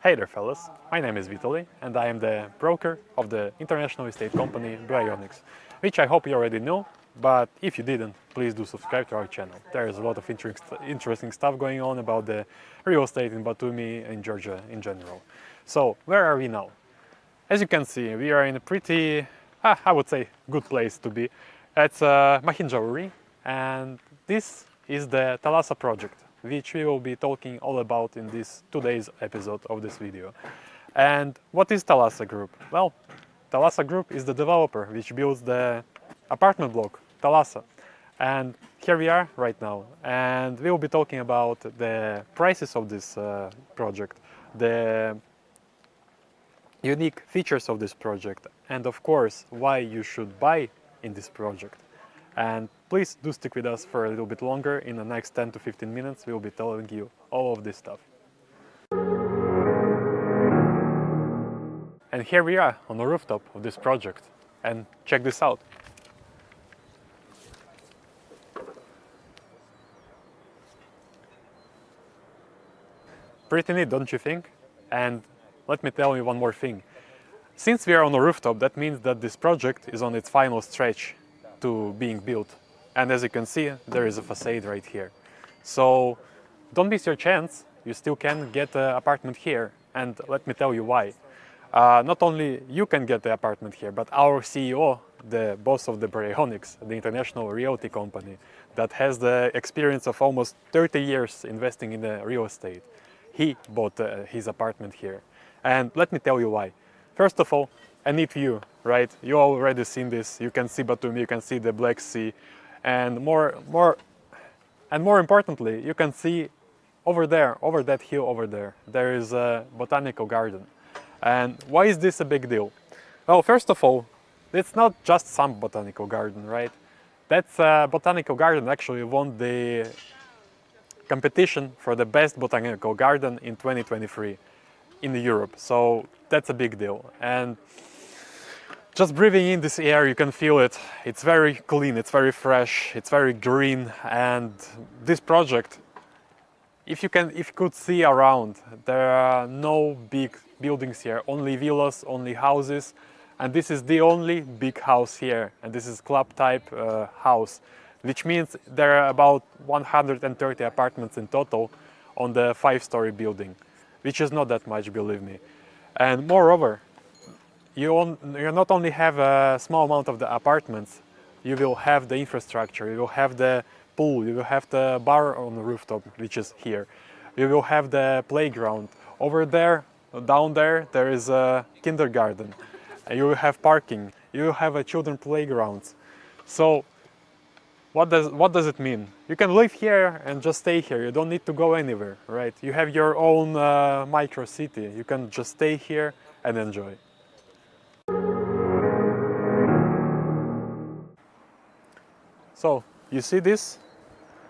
Hey there fellas, my name is Vitaly and I am the broker of the international estate company Brionics, which I hope you already know, but if you didn't, please do subscribe to our channel. There is a lot of interesting stuff going on about the real estate in Batumi and Georgia in general. So, where are we now? As you can see, we are in a pretty, I would say, good place to be. It's Mahinjauri, and this is the Thalassa project, which we will be talking all about in this today's episode of this video. And what is Thalassa Group? Well, Thalassa Group is the developer which builds the apartment block, Thalassa. And here we are right now, and we will be talking about the prices of this project, the unique features of this project, and of course, why you should buy in this project. And please do stick with us for a little bit longer. In the next 10 to 15 minutes, we'll be telling you all of this stuff. And here we are on the rooftop of this project. And check this out. Pretty neat, don't you think? And let me tell you one more thing. Since we are on the rooftop, that means that this project is on its final stretch to being built. And as you can see, there is a facade right here. So don't miss your chance. You still can get an apartment here. And let me tell you why. Not only you can get the apartment here, but our CEO, the boss of the Brionics, the international realty company that has the experience of almost 30 years investing in the real estate, he bought his apartment here. And let me tell you why. First of all, a neat view, right? You already seen this. You can see Batumi, you can see the Black Sea, and more importantly, you can see over there, over that hill over there, there is a botanical garden. And why is this a big deal? Well, first of all, it's not just some botanical garden, right? That botanical garden actually won the competition for the best botanical garden in 2023 in Europe. So that's a big deal. And just breathing in this air, you can feel it. It's very clean, it's very fresh, it's very green. And this project, if you could see around, there are no big buildings here, only villas, only houses. And this is the only big house here. And this is club type house, which means there are about 130 apartments in total on the 5-story building, which is not that much, believe me. And moreover, you not only have a small amount of the apartments, you will have the infrastructure, you will have the pool, you will have the bar on the rooftop, which is here. You will have the playground. Over there, down there, there is a kindergarten. You will have parking. You will have a children playgrounds. So, what does it mean? You can live here and just stay here. You don't need to go anywhere, right? You have your own micro city. You can just stay here and enjoy. So, you see this?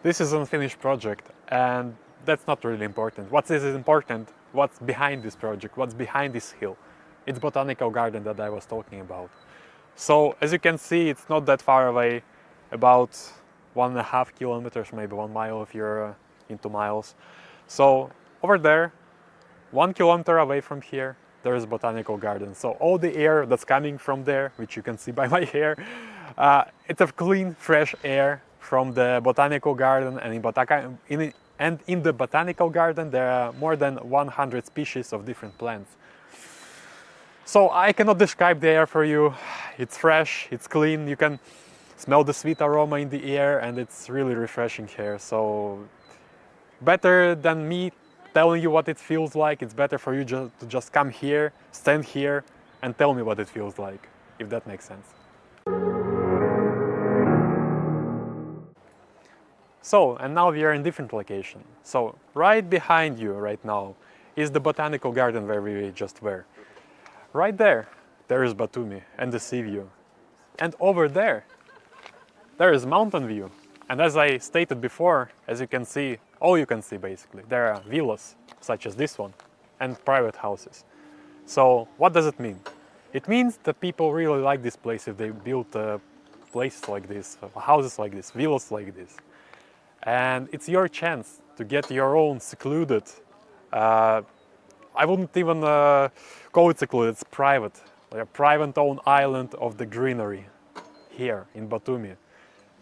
This is an unfinished project, and that's not really important. What is important? What's behind this project? What's behind this hill? It's botanical garden that I was talking about. So, as you can see, it's not that far away, about 1.5 kilometers, maybe 1 mile if you're into miles. So, over there, 1 kilometer away from here, there is a botanical garden. So all the air that's coming from there, which you can see by my hair, it's a clean, fresh air from the botanical garden. And in the botanical garden, there are more than 100 species of different plants. So I cannot describe the air for you. It's fresh, it's clean. You can smell the sweet aroma in the air, and it's really refreshing here. So better than me telling you what it feels like, it's better for you to just come here, stand here, and tell me what it feels like, if that makes sense. So, and now we are in a different location. So, right behind you right now is the botanical garden where we just were. Right there, there is Batumi and the sea view. And over there is mountain view. And as I stated before, as you can see, all you can see basically, there are villas, such as this one, and private houses. So what does it mean? It means that people really like this place if they build places like this, houses like this, villas like this. And it's your chance to get your own secluded I wouldn't even call it secluded, it's private. Like a private owned island of the greenery here in Batumi.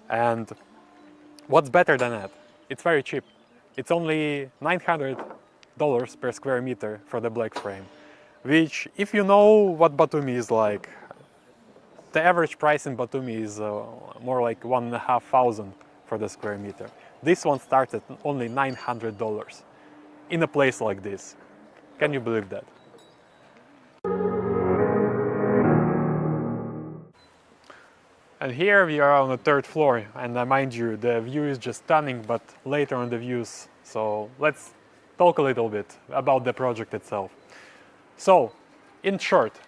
And what's better than that? It's very cheap. It's only $900 per square meter for the black frame, which, if you know what Batumi is like, the average price in Batumi is more like $1,500 for the square meter. This one starts at only $900 in a place like this. Can you believe that? And here we are on the third floor, and mind you, the view is just stunning, but later on the views. So let's talk a little bit about the project itself. So, in short,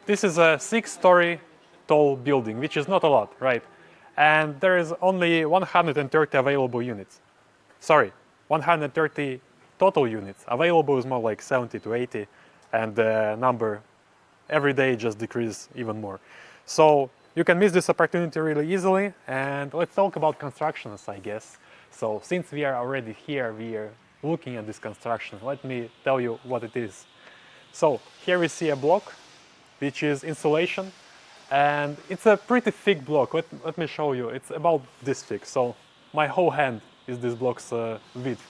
this is a 6-story tall building, which is not a lot, right? And there is only 130 available units. Sorry, 130 total units. Available is more like 70 to 80, and the number every day just decreases even more. So you can miss this opportunity really easily, and let's talk about constructions, I guess. So since we are already here, we are looking at this construction. Let me tell you what it is. So here we see a block, which is insulation, and it's a pretty thick block. Let me show you. It's about this thick. So my whole hand is this block's width.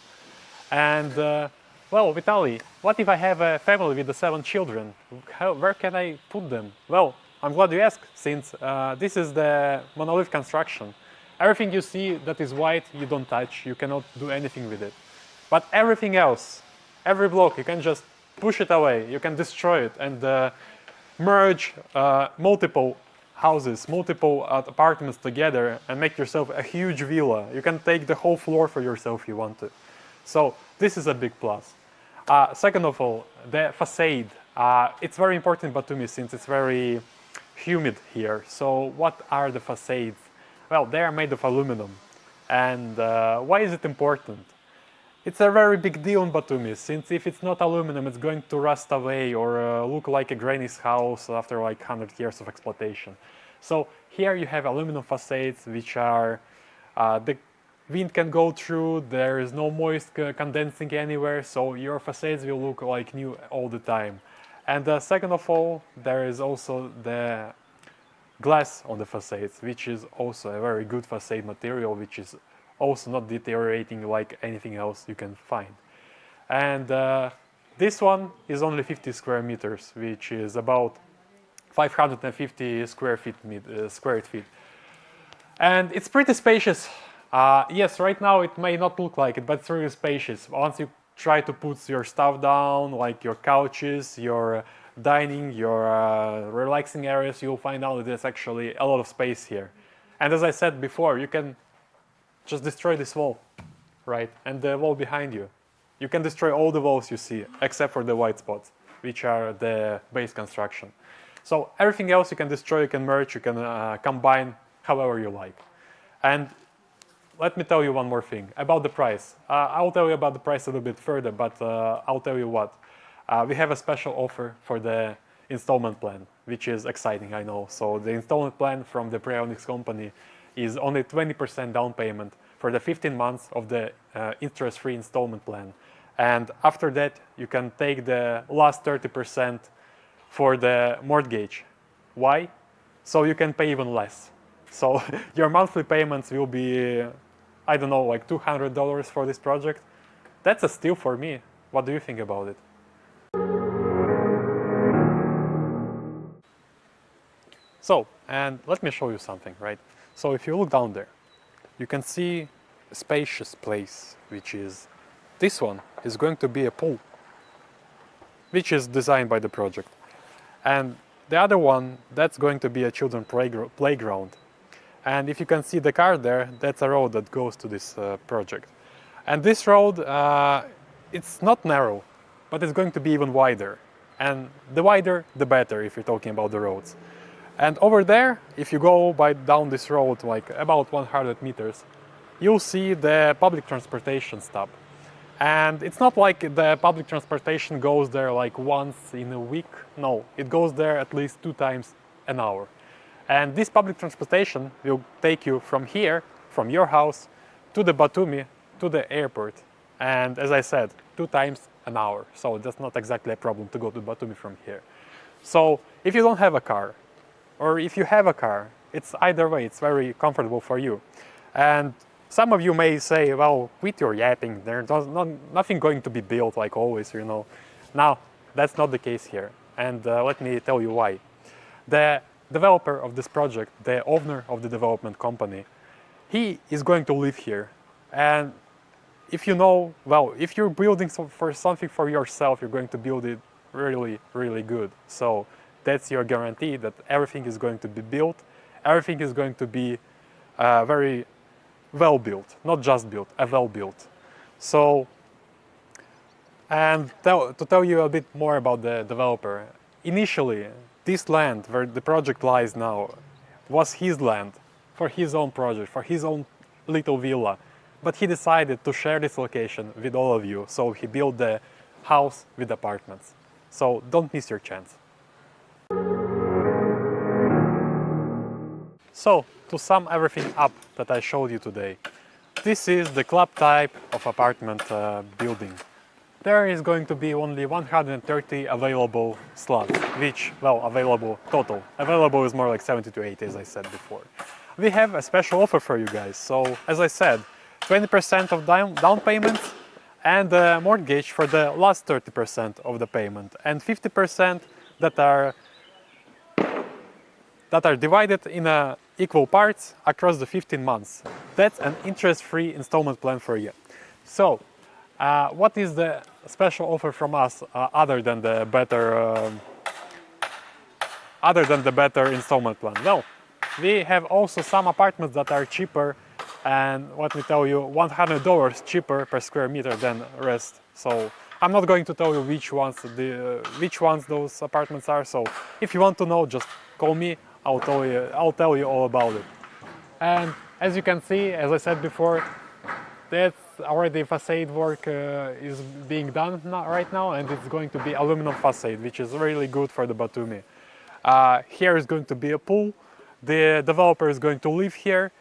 And well, Vitaly, what if I have a family with the 7 children? Where can I put them? Well, I'm glad you asked, since this is the monolith construction. Everything you see that is white, you don't touch, you cannot do anything with it. But everything else, every block, you can just push it away, you can destroy it and merge multiple houses, multiple apartments together and make yourself a huge villa. You can take the whole floor for yourself if you want to. So this is a big plus. Second of all, the facade. It's very important to me since it's very humid here. So what are the facades? Well, they are made of aluminum. And why is it important? It's a very big deal in Batumi, since if it's not aluminum, it's going to rust away or look like a granny's house after like 100 years of exploitation. So here you have aluminum facades, which are, the wind can go through, there is no moist condensing anywhere, so your facades will look like new all the time. And second of all, there is also the glass on the facades, which is also a very good facade material, which is also not deteriorating like anything else you can find. And this one is only 50 square meters, which is about 550 square feet. And it's pretty spacious. Yes, right now it may not look like it, but it's really spacious. Once you try to put your stuff down, like your couches, your dining, your relaxing areas, you'll find out that there's actually a lot of space here. And as I said before, you can just destroy this wall, right? And the wall behind you. You can destroy all the walls you see, except for the white spots, which are the base construction. So everything else you can destroy, you can merge, you can combine however you like. And let me tell you one more thing about the price. I'll tell you about the price a little bit further, but I'll tell you what. We have a special offer for the installment plan, which is exciting, I know. So the installment plan from the Prionics company is only 20% down payment for the 15 months of the interest-free installment plan. And after that, you can take the last 30% for the mortgage. Why? So you can pay even less. So your monthly payments will be, I don't know, like $200 for this project. That's a steal for me. What do you think about it? So, and let me show you something, right? So if you look down there, you can see a spacious place, which is, this one is going to be a pool, which is designed by the project. And the other one, that's going to be a children's playground. And if you can see the car there, that's a road that goes to this project. And this road, it's not narrow, but it's going to be even wider. And the wider, the better, if you're talking about the roads. And over there, if you go down this road, like about 100 meters, you'll see the public transportation stop. And it's not like the public transportation goes there like once in a week. No, it goes there at least 2 times an hour. And this public transportation will take you from here, from your house, to the Batumi, to the airport. And as I said, 2 times an hour. So that's not exactly a problem to go to Batumi from here. So if you don't have a car, or if you have a car, it's either way, it's very comfortable for you. And some of you may say, well, quit your yapping, there's nothing going to be built like always, you know. Now, that's not the case here. And let me tell you why. The developer of this project, the owner of the development company, he is going to live here. And if you know, well, if you're building for something for yourself, you're going to build it really, really good. So that's your guarantee that everything is going to be built, everything is going to be very well built, not just built, well built. So, and to tell you a bit more about the developer, initially this land where the project lies now was his land for his own project, for his own little villa. But he decided to share this location with all of you, so he built the house with apartments. So don't miss your chance. So, to sum everything up that I showed you today, this is the club type of apartment building. There is going to be only 130 available slots, which, well, available total. Available is more like 70 to 80, as I said before. We have a special offer for you guys. So, as I said, 20% of down payments and a mortgage for the last 30% of the payment, and 50% that are divided in equal parts across the 15 months. That's an interest-free installment plan for you. So, what is the special offer from us other than the better installment plan? Well, we have also some apartments that are cheaper, and let me tell you, $100 cheaper per square meter than the rest. So I'm not going to tell you which ones those apartments are. So if you want to know, just call me. I'll tell you all about it. And as you can see, as I said before, that's already facade work is being done right now, and it's going to be aluminum facade, which is really good for the Batumi. Here is going to be a pool. The developer is going to live here.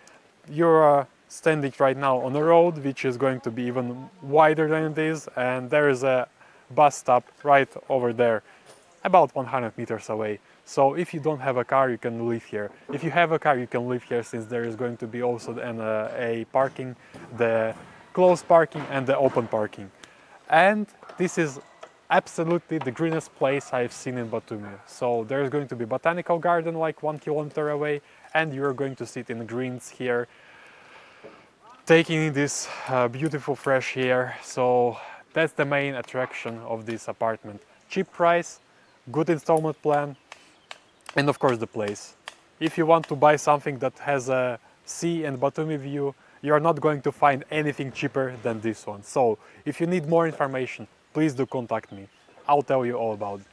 You're standing right now on a road, which is going to be even wider than it is, and there is a bus stop right over there, about 100 meters away. So if you don't have a car, you can live here. If you have a car, you can live here, since there is going to be also a parking, the closed parking and the open parking. And this is absolutely the greenest place I've seen in Batumi. So there's going to be botanical garden like 1 kilometer away, and you're going to sit in the greens here, taking in this beautiful fresh air. So that's the main attraction of this apartment. Cheap price, good installment plan, and of course the place. If you want to buy something that has a sea and Batumi view, you are not going to find anything cheaper than this one. So if you need more information, please do contact me. I'll tell you all about it.